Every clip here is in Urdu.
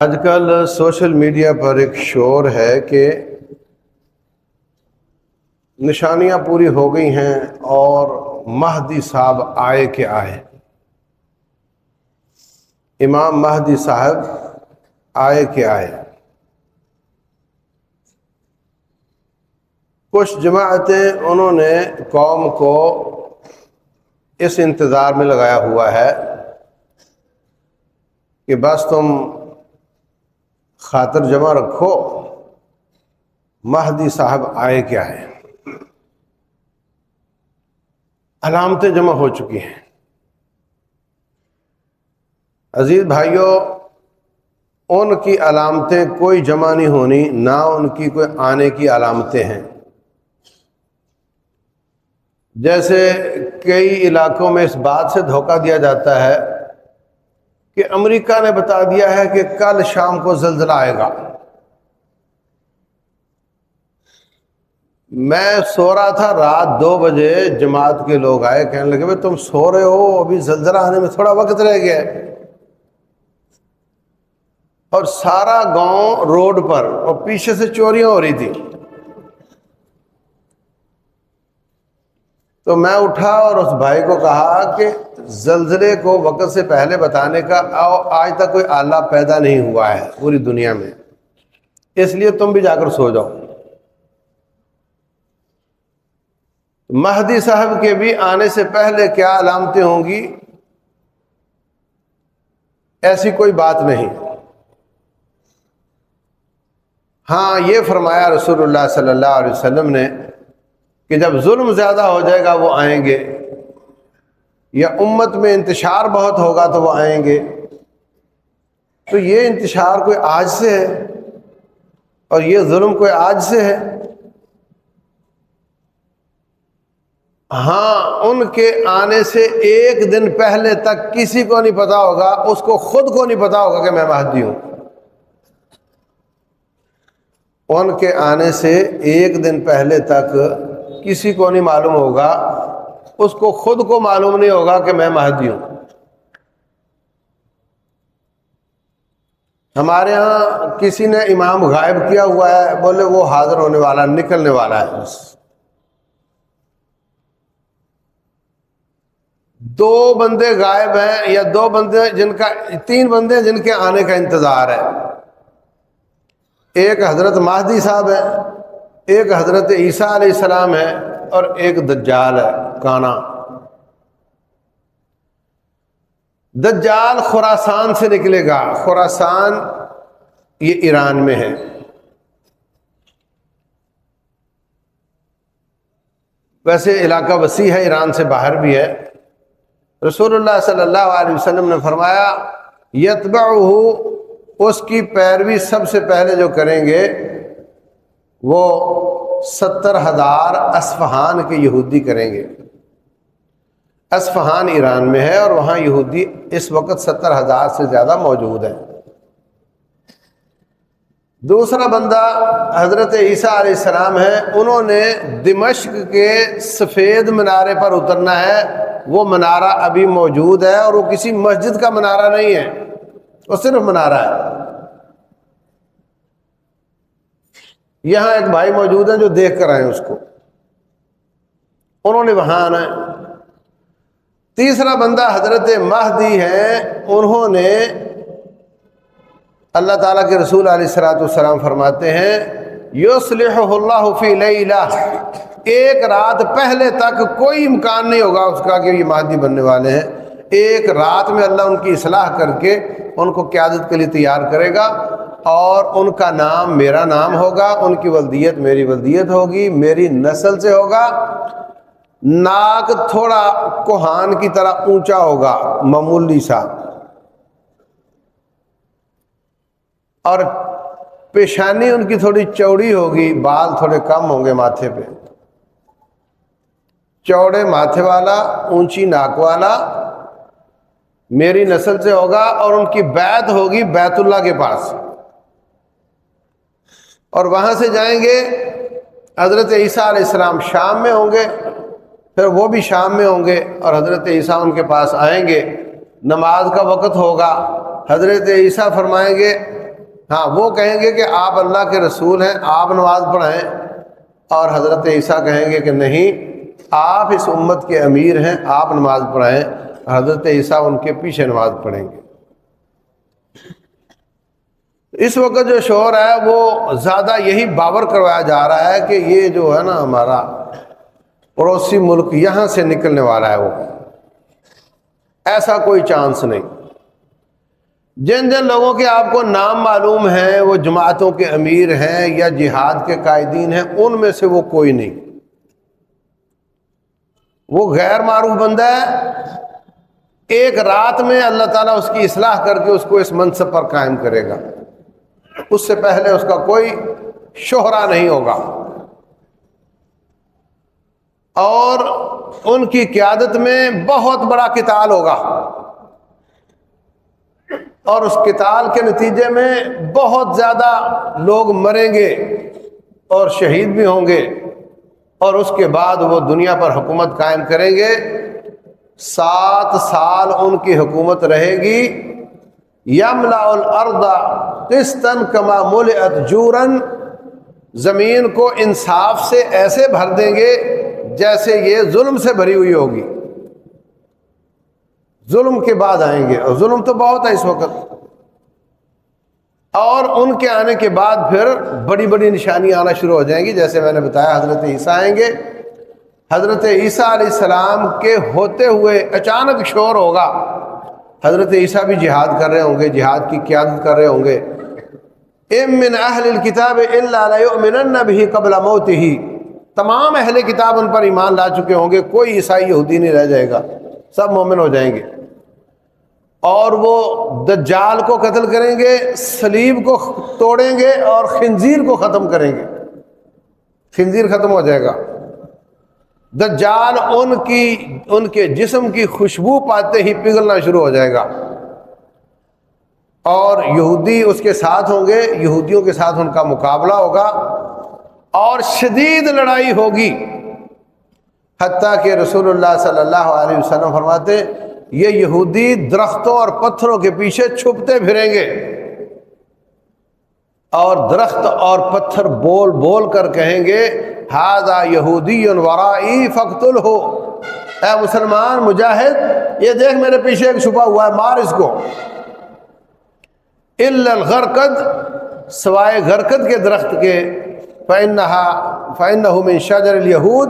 آج کل سوشل میڈیا پر ایک شور ہے کہ نشانیاں پوری ہو گئی ہیں اور مہدی صاحب آئے کہ آئے، امام مہدی صاحب آئے کہ آئے۔ کچھ جماعتیں انہوں نے قوم کو اس انتظار میں لگایا ہوا ہے کہ بس تم خاطر جمع رکھو، مہدی صاحب آئے کہ آئے۔ علامتیں جمع ہو چکی ہیں۔ عزیز بھائیوں، ان کی علامتیں کوئی جمع نہیں ہونی، نہ ان کی کوئی آنے کی علامتیں ہیں۔ جیسے کئی علاقوں میں اس بات سے دھوکہ دیا جاتا ہے کہ امریکہ نے بتا دیا ہے کہ کل شام کو زلزلہ آئے گا۔ میں سو رہا تھا، رات 2 بجے جماعت کے لوگ آئے، کہنے لگے بھائی تم سو رہے ہو، ابھی زلزلہ آنے میں تھوڑا وقت رہ گیا ہے۔ اور سارا گاؤں روڈ پر، اور پیچھے سے چوریاں ہو رہی تھی۔ تو میں اٹھا اور اس بھائی کو کہا کہ زلزلے کو وقت سے پہلے بتانے کا آج تک کوئی آلہ پیدا نہیں ہوا ہے پوری دنیا میں، اس لیے تم بھی جا کر سو جاؤ۔ مہدی صاحب کے بھی آنے سے پہلے کیا علامتیں ہوں گی، ایسی کوئی بات نہیں۔ ہاں، یہ فرمایا رسول اللہ صلی اللہ علیہ وسلم نے کہ جب ظلم زیادہ ہو جائے گا وہ آئیں گے، یا امت میں انتشار بہت ہوگا تو وہ آئیں گے۔ تو یہ انتشار کوئی آج سے ہے اور یہ ظلم کوئی آج سے ہے؟ ہاں، ان کے آنے سے ایک دن پہلے تک کسی کو نہیں پتا ہوگا، اس کو خود کو نہیں پتا ہوگا کہ میں مہدی ہوں۔ ان کے آنے سے ایک دن پہلے تک کسی کو نہیں معلوم ہوگا، اس کو خود کو معلوم نہیں ہوگا کہ میں مہدی ہوں۔ ہمارے ہاں کسی نے امام غائب کیا ہوا ہے، بولے وہ حاضر ہونے والا، نکلنے والا ہے۔ بس 2 بندے غائب ہیں، یا 2 بندے 3 بندے جن کے آنے کا انتظار ہے۔ ایک حضرت مہدی صاحب ہے، ایک حضرت عیسیٰ علیہ السلام ہے، اور ایک دجال ہے کانا۔ دجال خراسان سے نکلے گا۔ خراسان یہ ایران میں ہے۔ ویسے علاقہ وسیع ہے، ایران سے باہر بھی ہے۔ رسول اللہ صلی اللہ علیہ وسلم نے فرمایا یتبعہ، اس کی پیروی سب سے پہلے جو کریں گے وہ 70,000 اصفہان کے یہودی کریں گے۔ اصفہان ایران میں ہے اور وہاں یہودی اس وقت 70,000 سے زیادہ موجود ہیں۔ دوسرا بندہ حضرت عیسیٰ علیہ السلام ہے، انہوں نے دمشق کے سفید منارے پر اترنا ہے۔ وہ منارہ ابھی موجود ہے، اور وہ کسی مسجد کا منارہ نہیں ہے، وہ صرف منارہ ہے۔ یہاں ایک بھائی موجود ہیں جو دیکھ کر آئے اس کو، انہوں نے وہاں آنا ہے۔ تیسرا بندہ حضرت مہدی ہے، انہوں نے، اللہ تعالیٰ کے رسول علیہ الصلوۃ والسلام فرماتے ہیں یصلحہ اللہ فی لیلہ، ایک رات پہلے تک کوئی امکان نہیں ہوگا اس کا کہ یہ مہدی بننے والے ہیں۔ ایک رات میں اللہ ان کی اصلاح کر کے ان کو قیادت کے لیے تیار کرے گا، اور ان کا نام میرا نام ہوگا، ان کی ولدیت میری ولدیت ہوگی، میری نسل سے ہوگا۔ ناک تھوڑا کوہان کی طرح اونچا ہوگا، معمولی سا، اور پیشانی ان کی تھوڑی چوڑی ہوگی، بال تھوڑے کم ہوں گے ماتھے پہ، چوڑے ماتھے والا، اونچی ناک والا، میری نسل سے ہوگا، اور ان کی بیعت ہوگی بیت اللہ کے پاس، اور وہاں سے جائیں گے۔ حضرت عیسیٰ علیہ السلام شام میں ہوں گے، پھر وہ بھی شام میں ہوں گے، اور حضرت عیسیٰ ان کے پاس آئیں گے۔ نماز کا وقت ہوگا، حضرت عیسیٰ فرمائیں گے ہاں وہ کہیں گے کہ آپ اللہ کے رسول ہیں، آپ نماز پڑھائیں، اور حضرت عیسیٰ کہیں گے کہ نہیں، آپ اس امت کے امیر ہیں، آپ نماز پڑھائیں، حضرت عیسیٰ ان کے پیچھے نماز پڑھیں گے۔ اس وقت جو شور ہے وہ زیادہ یہی باور کروایا جا رہا ہے کہ یہ جو ہے نا ہمارا پڑوسی ملک یہاں سے نکلنے والا ہے، وہ ایسا کوئی چانس نہیں۔ جن جن لوگوں کے آپ کو نام معلوم ہیں، وہ جماعتوں کے امیر ہیں یا جہاد کے قائدین ہیں، ان میں سے وہ کوئی نہیں، وہ غیر معروف بندہ ہے۔ ایک رات میں اللہ تعالیٰ اس کی اصلاح کر کے اس کو اس منصب پر قائم کرے گا، اس سے پہلے اس کا کوئی شہرہ نہیں ہوگا، اور ان کی قیادت میں بہت بڑا قتال ہوگا، اور اس قتال کے نتیجے میں بہت زیادہ لوگ مریں گے اور شہید بھی ہوں گے، اور اس کے بعد وہ دنیا پر حکومت قائم کریں گے۔ 7 سال ان کی حکومت رہے گی۔ یملأ الارض قسطا کما ملئت جورا، زمین کو انصاف سے ایسے بھر دیں گے جیسے یہ ظلم سے بھری ہوئی ہوگی۔ ظلم کے بعد آئیں گے، اور ظلم تو بہت ہے اس وقت، اور ان کے آنے کے بعد پھر بڑی بڑی نشانیاں آنا شروع ہو جائیں گی۔ جیسے میں نے بتایا حضرت عیسیٰ آئیں گے، حضرت عیسیٰ علیہ السلام کے ہوتے ہوئے اچانک شور ہوگا، حضرت عیسیٰ بھی جہاد کر رہے ہوں گے، جہاد کی قیادت کر رہے ہوں گے۔ اِن من اہل الکتاب الا لیؤمنن بہ قبل موتہ، تمام اہل کتاب ان پر ایمان لا چکے ہوں گے، کوئی عیسائی یہودی نہیں رہ جائے گا، سب مومن ہو جائیں گے، اور وہ دجال کو قتل کریں گے، صلیب کو توڑیں گے، اور خنزیر کو ختم کریں گے، خنزیر ختم ہو جائے گا۔ دجال ان کے جسم کی خوشبو پاتے ہی پگھلنا شروع ہو جائے گا، اور یہودی اس کے ساتھ ہوں گے، یہودیوں کے ساتھ ان کا مقابلہ ہوگا، اور شدید لڑائی ہوگی، حتیٰ کہ رسول اللہ صلی اللہ علیہ وسلم فرماتے یہ یہودی درختوں اور پتھروں کے پیچھے چھپتے پھریں گے، اور درخت اور پتھر بول بول کر کہیں گے ھذا یہودی ورائی فاقتلہ، اے مسلمان مجاہد یہ دیکھ میرے پیچھے ایک چھپا ہوا ہے، مار اس کو۔ الا الغرقد، سوائے غرقد کے درخت کے، فإنہ من شجر الیہود،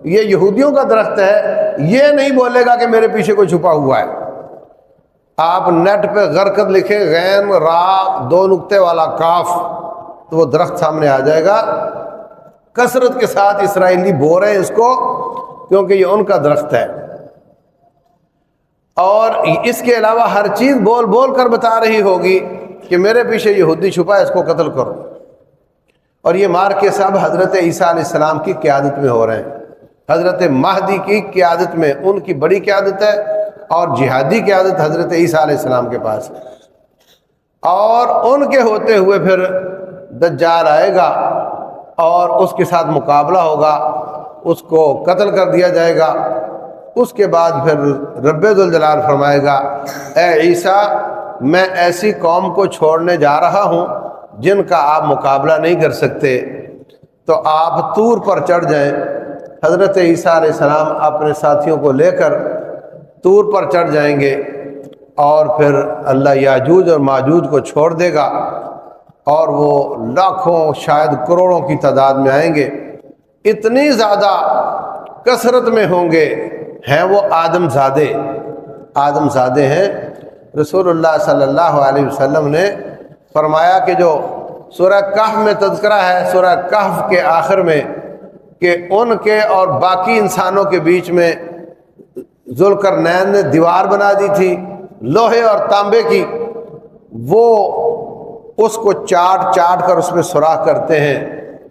یہ یہودیوں کا درخت ہے، یہ نہیں بولے گا کہ میرے پیچھے کوئی چھپا ہوا ہے۔ آپ نیٹ پہ غرقد لکھیں، غین را 2 نقطے والا کاف، تو وہ درخت سامنے آ جائے گا۔ کثرت کے ساتھ اسرائیلی بو رہے ہیں اس کو، کیونکہ یہ ان کا درخت ہے، اور اس کے علاوہ ہر چیز بول بول کر بتا رہی ہوگی کہ میرے پیچھے یہودی چھپا ہے، اس کو قتل کرو۔ اور یہ مار کے سب حضرت عیسیٰ علیہ السلام کی قیادت میں ہو رہے ہیں، حضرت مہدی کی قیادت میں، ان کی بڑی قیادت ہے، اور جہادی قیادت حضرت عیسیٰ علیہ السلام کے پاس ہے، اور ان کے ہوتے ہوئے پھر دجال آئے گا، اور اس کے ساتھ مقابلہ ہوگا، اس کو قتل کر دیا جائے گا۔ اس کے بعد پھر رب ذوالجلال فرمائے گا اے عیسیٰ میں ایسی قوم کو چھوڑنے جا رہا ہوں جن کا آپ مقابلہ نہیں کر سکتے، تو آپ طور پر چڑھ جائیں۔ حضرت عیسیٰ علیہ السلام اپنے ساتھیوں کو لے کر طور پر چڑھ جائیں گے، اور پھر اللہ یاجوج اور ماجوج کو چھوڑ دے گا، اور وہ لاکھوں شاید کروڑوں کی تعداد میں آئیں گے، اتنی زیادہ کثرت میں ہوں گے، ہیں وہ آدم زادے ہیں۔ رسول اللہ صلی اللہ علیہ وسلم نے فرمایا کہ جو سورہ کہف میں تذکرہ ہے، سورہ کہف کے آخر میں، کہ ان کے اور باقی انسانوں کے بیچ میں ذوالقرنین نے دیوار بنا دی تھی لوہے اور تانبے کی، وہ اس کو چاٹ چاٹ کر اس میں سوراخ کرتے ہیں۔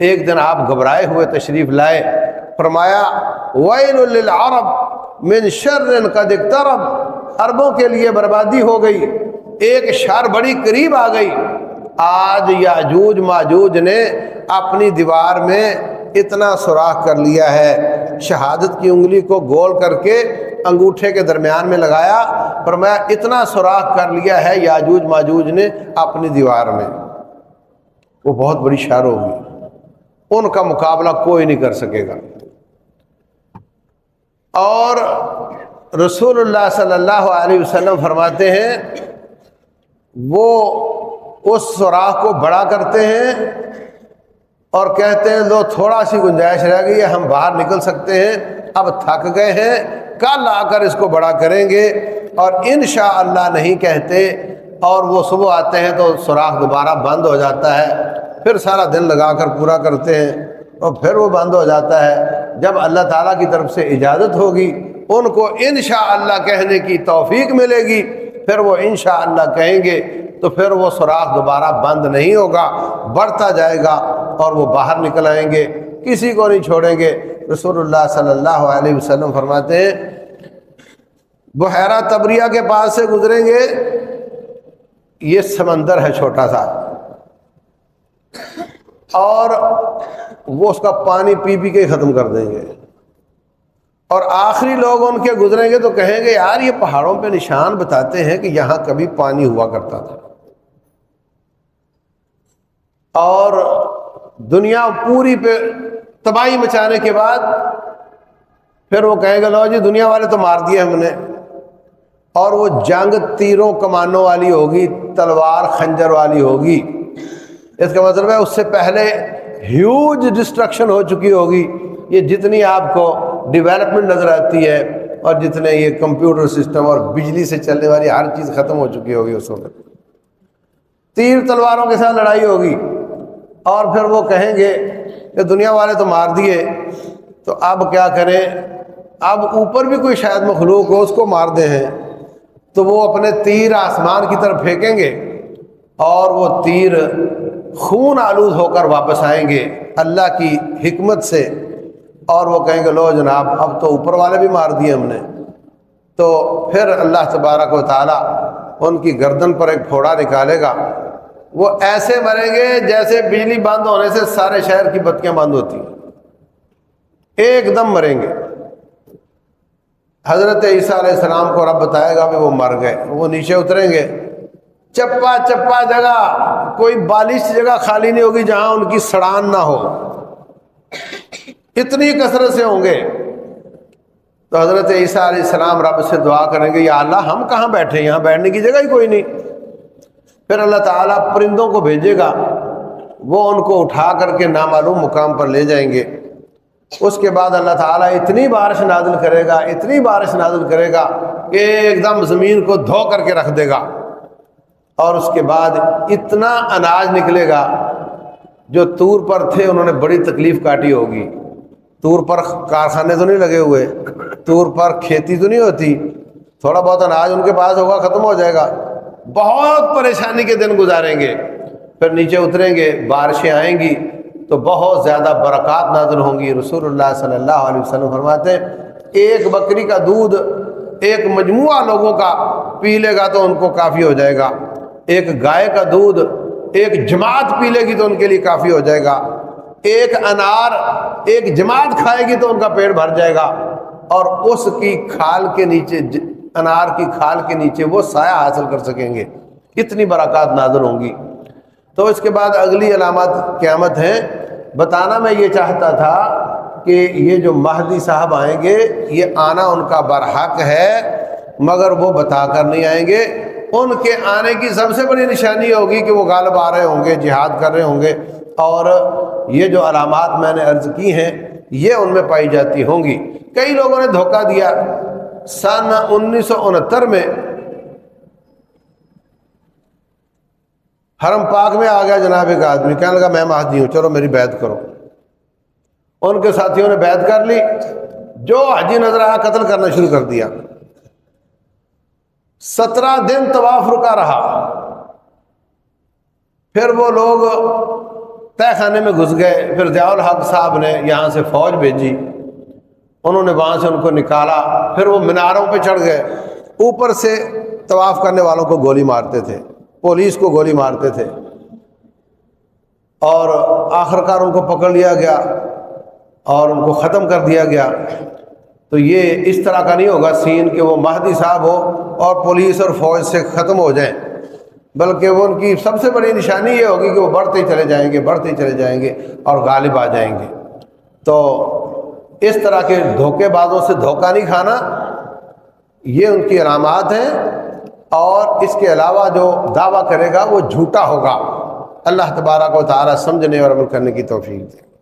ایک دن آپ گھبرائے ہوئے تشریف لائے، فرمایا ویل للعرب من شر قد اقترب، عربوں کے لیے بربادی ہو گئی، ایک شر بڑی قریب آ گئی۔ آج یاجوج ماجوج نے اپنی دیوار میں اتنا سوراخ کر لیا ہے، شہادت کی انگلی کو گول کر کے انگوٹھے کے درمیان میں لگایا، فرمایا اتنا سوراخ کر لیا ہے یاجوج ماجوج نے اپنی دیوار میں، وہ بہت بڑی شر ہوگی، ان کا مقابلہ کوئی نہیں کر سکے گا۔ اور رسول اللہ صلی اللہ علیہ وسلم فرماتے ہیں وہ اس سوراخ کو بڑا کرتے ہیں اور کہتے ہیں لو تھوڑا سی گنجائش رہ گئی ہے، ہم باہر نکل سکتے ہیں، اب تھک گئے ہیں، کل آ کر اس کو بڑا کریں گے، اور انشاءاللہ نہیں کہتے، اور وہ صبح آتے ہیں تو سوراخ دوبارہ بند ہو جاتا ہے، پھر سارا دن لگا کر پورا کرتے ہیں اور پھر وہ بند ہو جاتا ہے۔ جب اللہ تعالیٰ کی طرف سے اجازت ہوگی، ان کو انشاءاللہ کہنے کی توفیق ملے گی، پھر وہ انشاءاللہ کہیں گے تو پھر وہ سوراخ دوبارہ بند نہیں ہوگا، بڑھتا جائے گا اور وہ باہر نکل آئیں گے، کسی کو نہیں چھوڑیں گے۔ رسول اللہ صلی اللہ علیہ وسلم فرماتے ہیں بحیرہ طبریہ کے پاس سے گزریں گے، یہ سمندر ہے چھوٹا سا، اور وہ اس کا پانی پی پی کے ختم کر دیں گے، اور آخری لوگ ان کے گزریں گے تو کہیں گے یار یہ پہاڑوں پہ نشان بتاتے ہیں کہ یہاں کبھی پانی ہوا کرتا تھا، اور دنیا پوری پہ تباہی مچانے کے بعد پھر وہ کہیں گے لو جی دنیا والے تو مار دیے ہم نے، اور وہ جنگ تیروں کمانوں والی ہوگی، تلوار خنجر والی ہوگی۔ اس کا مطلب ہے اس سے پہلے ہیوج ڈسٹرکشن ہو چکی ہوگی۔ یہ جتنی آپ کو ڈیولپمنٹ نظر آتی ہے اور جتنے یہ کمپیوٹر سسٹم اور بجلی سے چلنے والی ہر چیز ختم ہو چکی ہوگی اس وقت، تیر تلواروں کے ساتھ لڑائی ہوگی، اور پھر وہ کہیں گے کہ دنیا والے تو مار دیے، تو اب کیا کریں؟ اب اوپر بھی کوئی شاید مخلوق ہو، اس کو مار دے ہیں، تو وہ اپنے تیر آسمان کی طرف پھینکیں گے اور وہ تیر خون آلود ہو کر واپس آئیں گے اللہ کی حکمت سے، اور وہ کہیں گے لو جناب اب تو اوپر والے بھی مار دیے ہم نے۔ تو پھر اللہ تبارک و تعالیٰ ان کی گردن پر ایک پھوڑا نکالے گا، وہ ایسے مریں گے جیسے بجلی بند ہونے سے سارے شہر کی بتیاں بند ہوتی ہیں، ایک دم مریں گے۔ حضرت عیسیٰ علیہ السلام کو رب بتائے گا کہ وہ مر گئے، وہ نیچے اتریں گے، چپا چپا جگہ، کوئی بالش جگہ خالی نہیں ہوگی جہاں ان کی سڑان نہ ہو، اتنی کثرت سے ہوں گے۔ تو حضرت عیسیٰ علیہ السلام رب سے دعا کریں گے یا اللہ ہم کہاں بیٹھے، یہاں بیٹھنے کی جگہ ہی کوئی نہیں۔ پھر اللہ تعالیٰ پرندوں کو بھیجے گا، وہ ان کو اٹھا کر کے نامعلوم مقام پر لے جائیں گے۔ اس کے بعد اللہ تعالیٰ اتنی بارش نازل کرے گا، اتنی بارش نازل کرے گا کہ ایک دم زمین کو دھو کر کے رکھ دے گا، اور اس کے بعد اتنا اناج نکلے گا، جو طور پر تھے انہوں نے بڑی تکلیف کاٹی ہوگی۔ طور پر کارخانے تو نہیں لگے ہوئے، طور پر کھیتی تو نہیں ہوتی، تھوڑا بہت اناج ان کے پاس ہوگا، ختم ہو جائے گا، بہت پریشانی کے دن گزاریں گے۔ پھر نیچے اتریں گے، بارشیں آئیں گی تو بہت زیادہ برکات نازل ہوں گی۔ رسول اللہ صلی اللہ علیہ وسلم فرماتے ہیں ایک بکری کا دودھ ایک مجموعہ لوگوں کا پی لے گا تو ان کو کافی ہو جائے گا، ایک گائے کا دودھ ایک جماعت پی لے گی تو ان کے لیے کافی ہو جائے گا، ایک انار ایک جماعت کھائے گی تو ان کا پیٹ بھر جائے گا، اور اس کی کھال کے نیچے، انار کی کھال کے نیچے وہ سایہ حاصل کر سکیں گے، اتنی برکات نازل ہوں گی۔ تو اس کے بعد اگلی علامات قیامت ہیں۔ بتانا میں یہ چاہتا تھا کہ یہ جو مہدی صاحب آئیں گے یہ آنا ان کا برحق ہے، مگر وہ بتا کر نہیں آئیں گے۔ ان کے آنے کی سب سے بڑی نشانی ہوگی کہ وہ غالب آ رہے ہوں گے، جہاد کر رہے ہوں گے، اور یہ جو علامات میں نے عرض کی ہیں یہ ان میں پائی جاتی ہوں گی۔ کئی لوگوں نے دھوکہ دیا۔ سن 1969 میں حرم پاک میں آ گیا جناب ایک آدمی، کہنے لگا میں مہدی ہوں، چلو میری بیعت کرو۔ ان کے ساتھیوں نے بیعت کر لی، جو حاجی نظر آیا قتل کرنا شروع کر دیا۔ 17 دن طواف رکا رہا، پھر وہ لوگ تہ خانے میں گھس گئے۔ پھر ضیاء الحق صاحب نے یہاں سے فوج بھیجی، انہوں نے وہاں سے ان کو نکالا، پھر وہ میناروں پہ چڑھ گئے، اوپر سے طواف کرنے والوں کو گولی مارتے تھے، پولیس کو گولی مارتے تھے، اور آخرکار ان کو پکڑ لیا گیا اور ان کو ختم کر دیا گیا۔ تو یہ اس طرح کا نہیں ہوگا سین کہ وہ مہدی صاحب ہو اور پولیس اور فوج سے ختم ہو جائیں۔ بلکہ وہ ان کی سب سے بڑی نشانی یہ ہوگی کہ وہ بڑھتے ہی چلے جائیں گے، بڑھتے ہی چلے جائیں گے اور غالب آ جائیں گے۔ تو اس طرح کے دھوکے بازوں سے دھوکہ نہیں کھانا، یہ ان کی علامات ہیں۔ اور اس کے علاوہ جو دعویٰ کرے گا وہ جھوٹا ہوگا۔ اللہ تبارک و تعالی سمجھنے اور عمل کرنے کی توفیق دے۔